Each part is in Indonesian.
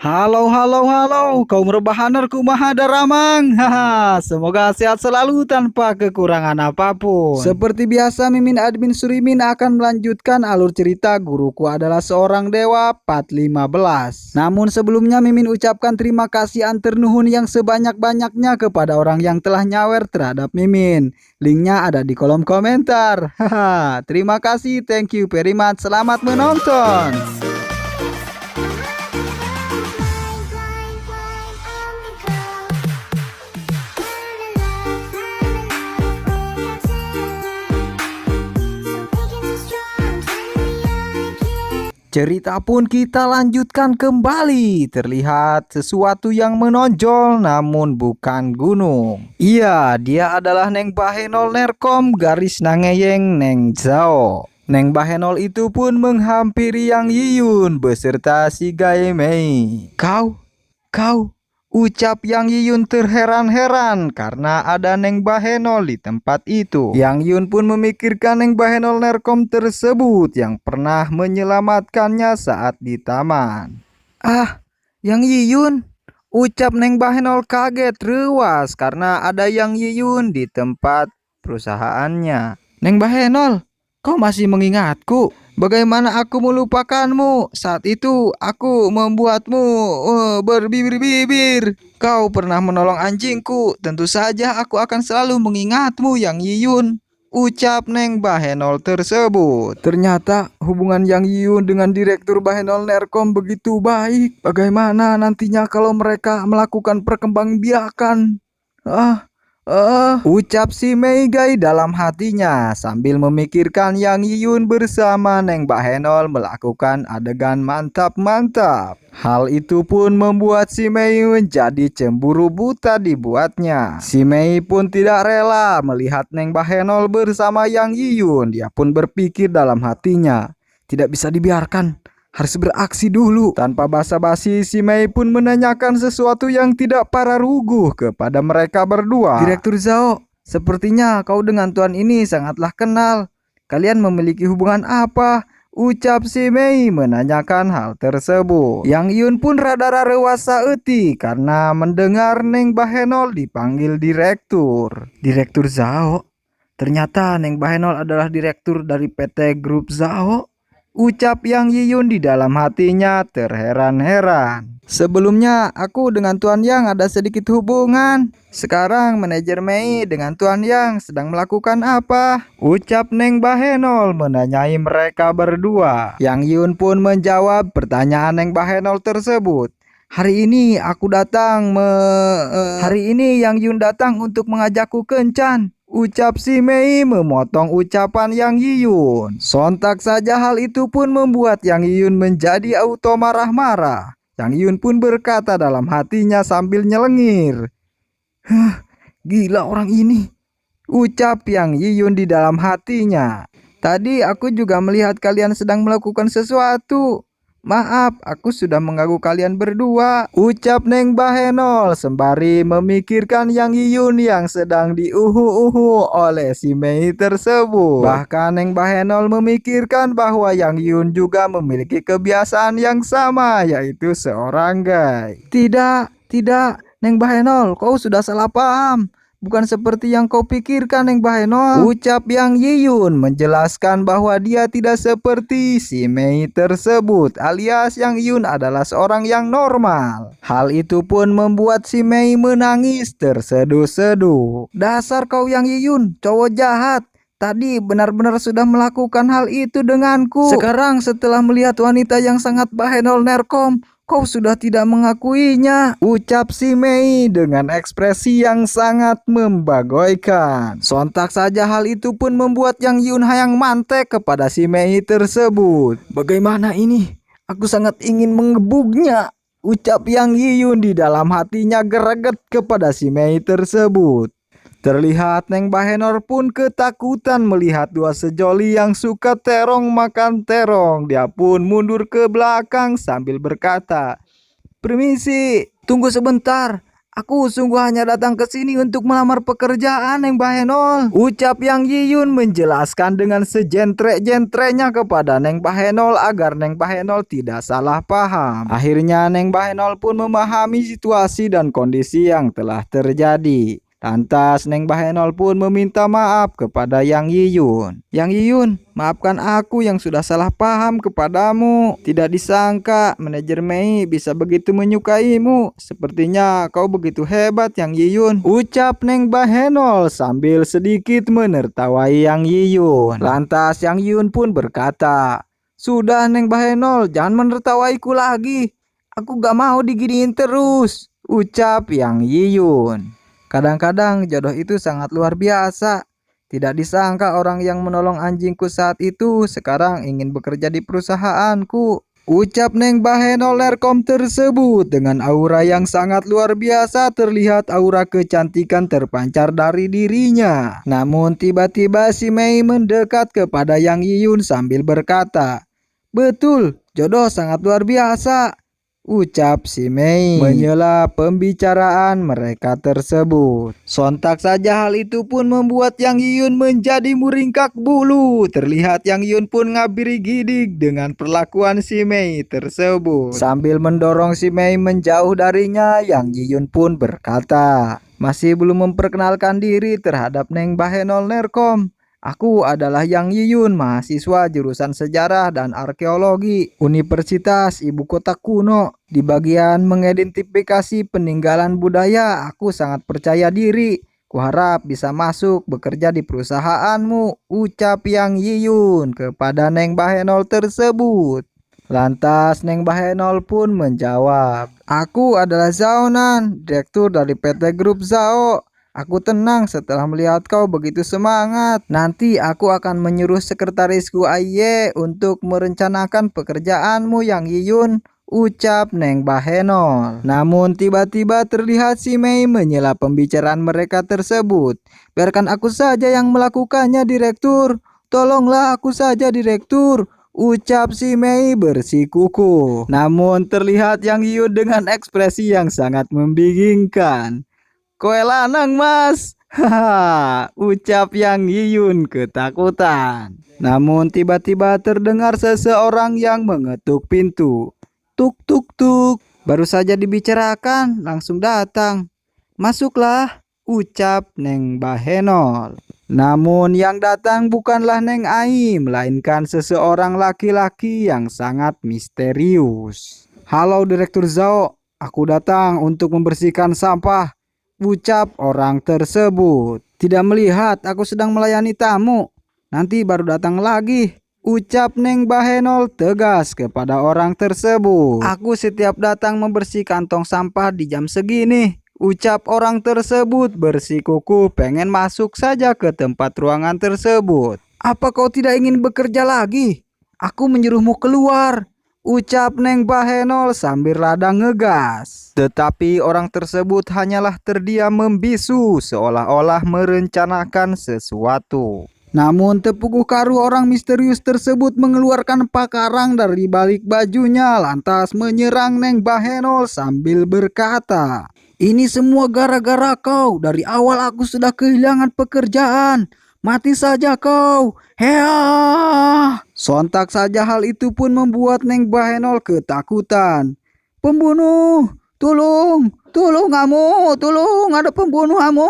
Halo, halo, halo, kaum rebahaner kumaha daramang. Haha, semoga sehat selalu tanpa kekurangan apapun. Seperti biasa, Mimin Admin Surimin akan melanjutkan alur cerita Guruku Adalah Seorang Dewa part 15. Namun sebelumnya Mimin ucapkan terima kasih antar nuhun yang sebanyak-banyaknya kepada orang yang telah nyawer terhadap Mimin. Linknya ada di kolom komentar. Haha, terima kasih, thank you very much. Selamat menonton. Cerita pun kita lanjutkan kembali. Terlihat sesuatu yang menonjol namun bukan gunung. Iya, dia adalah Neng Bahenol Nerkom garis nangeyeng Neng Zhao. Neng Bahenol itu pun menghampiri Yang Yiyun beserta si Gaemei. Kau, ucap Yang Yiyun terheran-heran karena ada Neng Bahenol di tempat itu. Yang Yun pun memikirkan Neng Bahenol Nerkom tersebut yang pernah menyelamatkannya saat di taman. Ah, Yang Yiyun, ucap Neng Bahenol kaget ruas karena ada Yang Yiyun di tempat perusahaannya. Neng Bahenol, kau masih mengingatku? Bagaimana aku melupakanmu? Saat itu aku membuatmu berbibir-bibir. Kau pernah menolong anjingku. Tentu saja aku akan selalu mengingatmu, Yang Yiyun. Ucap Neng Bahenol tersebut. Ternyata hubungan Yang Yiyun dengan Direktur Bahenol Nerkom begitu baik. Bagaimana nantinya kalau mereka melakukan perkembangbiakan? Ucap si Meigai dalam hatinya sambil memikirkan Yang Yiyun bersama Neng Bahenol melakukan adegan mantap-mantap. Hal itu pun membuat si Mei menjadi cemburu buta dibuatnya. Si Mei pun tidak rela melihat Neng Bahenol bersama Yang Yiyun. Dia pun berpikir dalam hatinya, tidak bisa dibiarkan. Harus beraksi dulu. Tanpa basa-basi, si Mei pun menanyakan sesuatu yang tidak pararuguh kepada mereka berdua. Direktur Zhao, sepertinya kau dengan tuan ini sangatlah kenal. Kalian memiliki hubungan apa? Ucap si Mei menanyakan hal tersebut. Yang Yun pun rada rewasa eti karena mendengar Neng Bahenol dipanggil direktur. Direktur Zhao? Ternyata Neng Bahenol adalah direktur dari PT Grup Zhao. Ucap Yang Yiyun di dalam hatinya terheran-heran. Sebelumnya aku dengan Tuan Yang ada sedikit hubungan. Sekarang manajer Mei dengan Tuan Yang sedang melakukan apa? Ucap Neng Bahenol menanyai mereka berdua. Yang Yun pun menjawab pertanyaan Neng Bahenol tersebut. Hari ini Yang Yun datang untuk mengajakku kencan. Ucap si Mei memotong ucapan Yang Yiyun. Sontak saja hal itu pun membuat Yang Yiyun menjadi auto marah-marah. Yang Yiyun pun berkata dalam hatinya sambil nyelengir. Gila orang ini. Ucap Yang Yiyun di dalam hatinya. Tadi aku juga melihat kalian sedang melakukan sesuatu. Maaf, aku sudah mengganggu kalian berdua. Ucap Neng Bahenol sembari memikirkan Yang Yiyun yang sedang diuhu-uhu oleh si Mei tersebut. Bahkan Neng Bahenol memikirkan bahwa Yang Yiyun juga memiliki kebiasaan yang sama, yaitu seorang gay. Tidak, Neng Bahenol, kau sudah salah paham. Bukan seperti yang kau pikirkan, Neng Bahenol. Ucap Yang Yiyun menjelaskan bahwa dia tidak seperti si Mei tersebut, alias Yang Yiyun adalah seorang yang normal. Hal itu pun membuat si Mei menangis terseduh-seduh. Dasar kau Yang Yiyun, cowok jahat. Tadi benar-benar sudah melakukan hal itu denganku. Sekarang setelah melihat wanita yang sangat Bahenol Nerkom, kau sudah tidak mengakuinya. Ucap si Mei dengan ekspresi yang sangat membagoykan. Sontak saja hal itu pun membuat Yang Yun hayang mantek kepada si Mei tersebut. Bagaimana ini? Aku sangat ingin mengebuknya. Ucap Yang Yiyun di dalam hatinya greget kepada si Mei tersebut. Terlihat Neng Bahenol pun ketakutan melihat dua sejoli yang suka terong makan terong. Dia pun mundur ke belakang sambil berkata, "Permisi, tunggu sebentar. Aku sungguh hanya datang ke sini untuk melamar pekerjaan, Neng Bahenol. Ucap Yang Yiyun menjelaskan dengan sejentrek-jentreknya kepada Neng Bahenol agar Neng Bahenol tidak salah paham. Akhirnya Neng Bahenol pun memahami situasi dan kondisi yang telah terjadi. Lantas Neng Bahenol pun meminta maaf kepada Yang Yiyun. Yang Yiyun, maafkan aku yang sudah salah paham kepadamu. Tidak disangka manajer Mei bisa begitu menyukaimu. Sepertinya kau begitu hebat Yang Yiyun. Ucap Neng Bahenol sambil sedikit menertawai Yang Yiyun. Lantas Yang Yiyun pun berkata, "Sudah Neng Bahenol, jangan menertawaiku lagi. Aku gak mau diginiin terus." Ucap Yang Yiyun. Kadang-kadang jodoh itu sangat luar biasa. Tidak disangka orang yang menolong anjingku saat itu sekarang ingin bekerja di perusahaanku. Ucap Neng Bahenol Lerkom tersebut dengan aura yang sangat luar biasa. Terlihat aura kecantikan terpancar dari dirinya. Namun tiba-tiba si Mei mendekat kepada Yang Yiyun sambil berkata, "Betul, jodoh sangat luar biasa," ucap si Mei menyela pembicaraan mereka tersebut. Sontak saja hal itu pun membuat Yang Yiyun menjadi muringkak bulu. Terlihat Yang Yiyun pun ngabiri gidik dengan perlakuan si Mei tersebut. Sambil mendorong si Mei menjauh darinya, Yang Yiyun pun berkata, "Masih belum memperkenalkan diri terhadap Neng Bahenol Nerkom. Aku adalah Yang Yiyun, mahasiswa jurusan Sejarah dan Arkeologi Universitas Ibu Kota Kuno. Di bagian mengidentifikasi peninggalan budaya, aku sangat percaya diri. Kuharap bisa masuk bekerja di perusahaanmu," ucap Yang Yiyun kepada Neng Bahenol tersebut. Lantas Neng Bahenol pun menjawab, "Aku adalah Zaonan, direktur dari PT Grup Zao. Aku tenang setelah melihat kau begitu semangat. Nanti aku akan menyuruh sekretarisku Aiye untuk merencanakan pekerjaanmu Yang Yiyun," ucap Neng Bahenol. Namun tiba-tiba terlihat si Mei menyela pembicaraan mereka tersebut. "Biarkan aku saja yang melakukannya, Direktur. Tolonglah aku saja, Direktur," ucap si Mei bersikukuh. Namun terlihat Yang Yiyun dengan ekspresi yang sangat membingungkan. "Koe lanang mas," haha, ucap Yang Yiyun ketakutan. Namun tiba-tiba terdengar seseorang yang mengetuk pintu. Tuk tuk tuk. Baru saja dibicarakan, langsung datang. "Masuklah," ucap Neng Bahenol. Namun yang datang bukanlah Neng Ai, melainkan seseorang laki-laki yang sangat misterius. "Halo Direktur Zhao, aku datang untuk membersihkan sampah," ucap orang tersebut. "Tidak melihat aku sedang melayani tamu? Nanti baru datang lagi," ucap Neng Bahenol tegas kepada orang tersebut. "Aku setiap datang membersihkan tong sampah di jam segini," ucap orang tersebut bersikukuh pengen masuk saja ke tempat ruangan tersebut. "Apa kau tidak ingin bekerja lagi? Aku menyuruhmu keluar," ucap Neng Bahenol sambil rada ngegas. Tetapi orang tersebut hanyalah terdiam membisu seolah-olah merencanakan sesuatu. Namun tepukuh karu orang misterius tersebut mengeluarkan pakarang dari balik bajunya lantas menyerang Neng Bahenol sambil berkata, "Ini semua gara-gara kau. Dari awal aku sudah kehilangan pekerjaan. Mati saja kau. Hea!" Sontak saja hal itu pun membuat Neng Bahenol ketakutan. "Pembunuh! Tolong! Tolong kamu! Tolong! Ada pembunuh kamu!"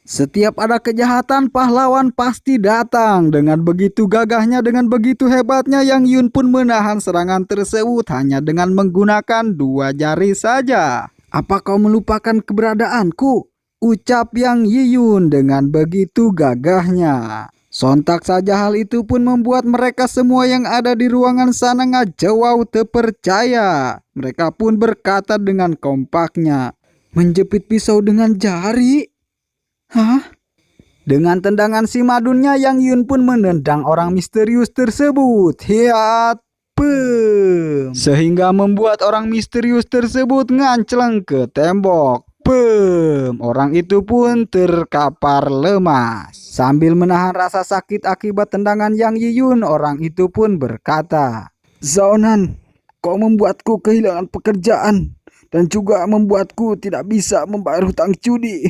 Setiap ada kejahatan, pahlawan pasti datang. Dengan begitu gagahnya, dengan begitu hebatnya, Yang Yun pun menahan serangan tersebut hanya dengan menggunakan 2 jari saja. "Apa kau melupakan keberadaanku?" ucap Yang Yiyun dengan begitu gagahnya. Sontak saja hal itu pun membuat mereka semua yang ada di ruangan sana ngajawau terpercaya. Mereka pun berkata dengan kompaknya, "Menjepit pisau dengan jari? Hah?" Dengan tendangan si madunnya, Yang Yun pun menendang orang misterius tersebut. Hiat! Pem! Sehingga membuat orang misterius tersebut ngancleng ke tembok. Pem! Orang itu pun terkapar lemas. Sambil menahan rasa sakit akibat tendangan Yang Yiyun, orang itu pun berkata, "Zaonan, kau membuatku kehilangan pekerjaan. dan juga membuatku tidak bisa membayar hutang judi.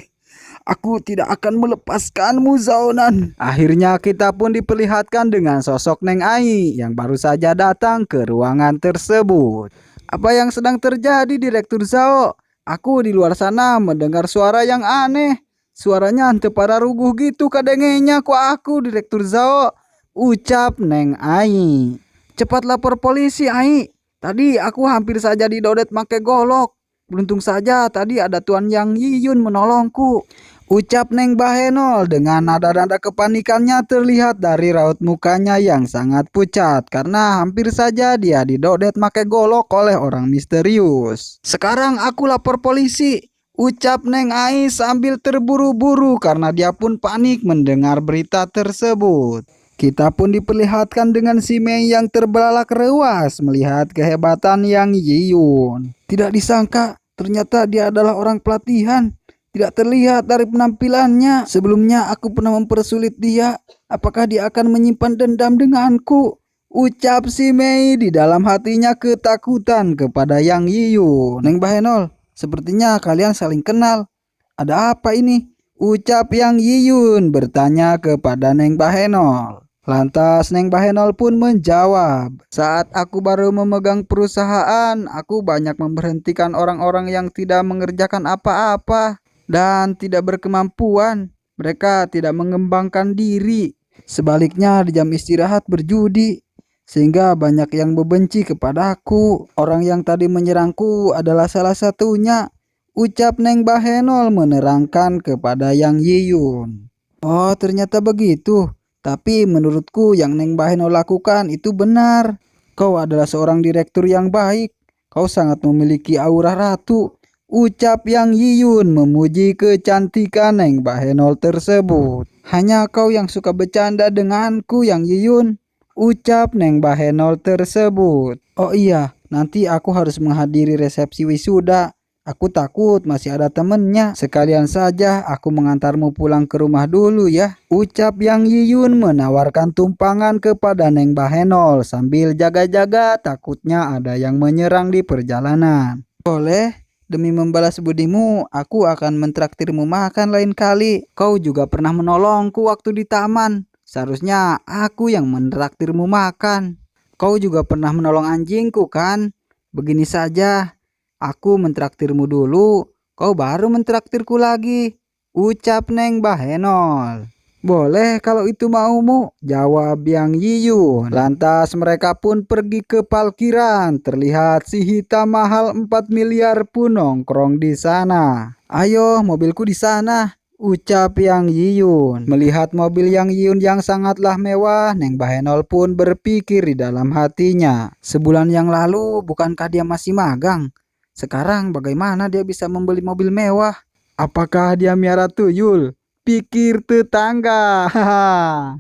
Aku tidak akan melepaskanmu, Zaonan. Akhirnya kita pun diperlihatkan dengan sosok Neng Ai yang baru saja datang ke ruangan tersebut. Apa yang sedang terjadi, Direktur Zhao? Aku di luar sana mendengar suara yang aneh. Suaranya hante para ruguh gitu kadengenya ku aku, Direktur Zhao. Ucap Neng Ai. Cepat lapor polisi, Ai. Tadi aku hampir saja didodet make golok. Beruntung saja tadi ada Tuan Yang Yiyun menolongku. Ucap Neng Bahenol dengan nada-nada kepanikannya terlihat dari raut mukanya yang sangat pucat karena hampir saja dia didodet make golok oleh orang misterius. Sekarang aku lapor polisi. Ucap Neng Ai sambil terburu-buru karena dia pun panik mendengar berita tersebut. Kita pun diperlihatkan dengan si Mei yang terbelalak rewas melihat kehebatan Yang Yiyun. Tidak disangka ternyata dia adalah orang pelatihan. Tidak terlihat dari penampilannya. Sebelumnya aku pernah mempersulit dia. Apakah dia akan menyimpan dendam denganku? Ucap si Mei di dalam hatinya ketakutan kepada Yang Yiyun. Neng Bahenol, sepertinya kalian saling kenal. Ada apa ini? Ucap Yang Yiyun bertanya kepada Neng Bahenol. Lantas Neng Bahenol pun menjawab, saat aku baru memegang perusahaan, aku banyak memberhentikan orang-orang yang tidak mengerjakan apa-apa dan tidak berkemampuan. Mereka tidak mengembangkan diri. Sebaliknya di jam istirahat berjudi. Sehingga banyak yang membenci kepadaku. Orang yang tadi menyerangku adalah salah satunya. Ucap Neng Bahenol menerangkan kepada Yang Yiyun. Oh, ternyata begitu. Tapi menurutku yang Neng Bahenol lakukan itu benar. Kau adalah seorang direktur yang baik. Kau sangat memiliki aura ratu. Ucap Yang Yiyun memuji kecantikan Neng Bahenol tersebut. Hanya kau yang suka bercanda denganku, Yang Yiyun. Ucap Neng Bahenol tersebut. Oh iya, nanti aku harus menghadiri resepsi wisuda. Aku takut masih ada temennya. Sekalian saja aku mengantarmu pulang ke rumah dulu ya. Ucap Yang Yiyun menawarkan tumpangan kepada Neng Bahenol sambil jaga-jaga takutnya ada yang menyerang di perjalanan. Boleh, demi membalas budimu aku akan mentraktirmu makan lain kali. Kau juga pernah menolongku waktu di taman. Seharusnya aku yang mentraktirmu makan. Kau juga pernah menolong anjingku kan? Begini saja. Aku mentraktirmu dulu, kau baru mentraktirku lagi. Ucap Neng Bahenol. Boleh kalau itu maumu, jawab Yang Yiyun. Lantas mereka pun pergi ke parkiran. Terlihat si hitam mahal 4 miliar pun nongkrong di sana. Ayo, mobilku di sana. Ucap Yang Yiyun. Melihat mobil Yang Yiyun yang sangatlah mewah, Neng Bahenol pun berpikir di dalam hatinya. Sebulan yang lalu bukankah dia masih magang? Sekarang bagaimana dia bisa membeli mobil mewah? Apakah dia miara tuyul? Pikir tetangga.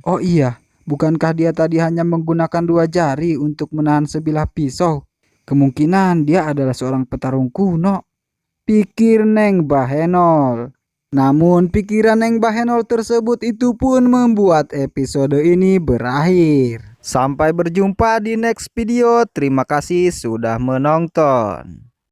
Oh iya, bukankah dia tadi hanya menggunakan 2 jari untuk menahan sebilah pisau? Kemungkinan dia adalah seorang petarung kuno. Pikir Neng Bahenol. Namun pikiran Neng Bahenol tersebut itu pun membuat episode ini berakhir. Sampai berjumpa di next video. Terima kasih sudah menonton.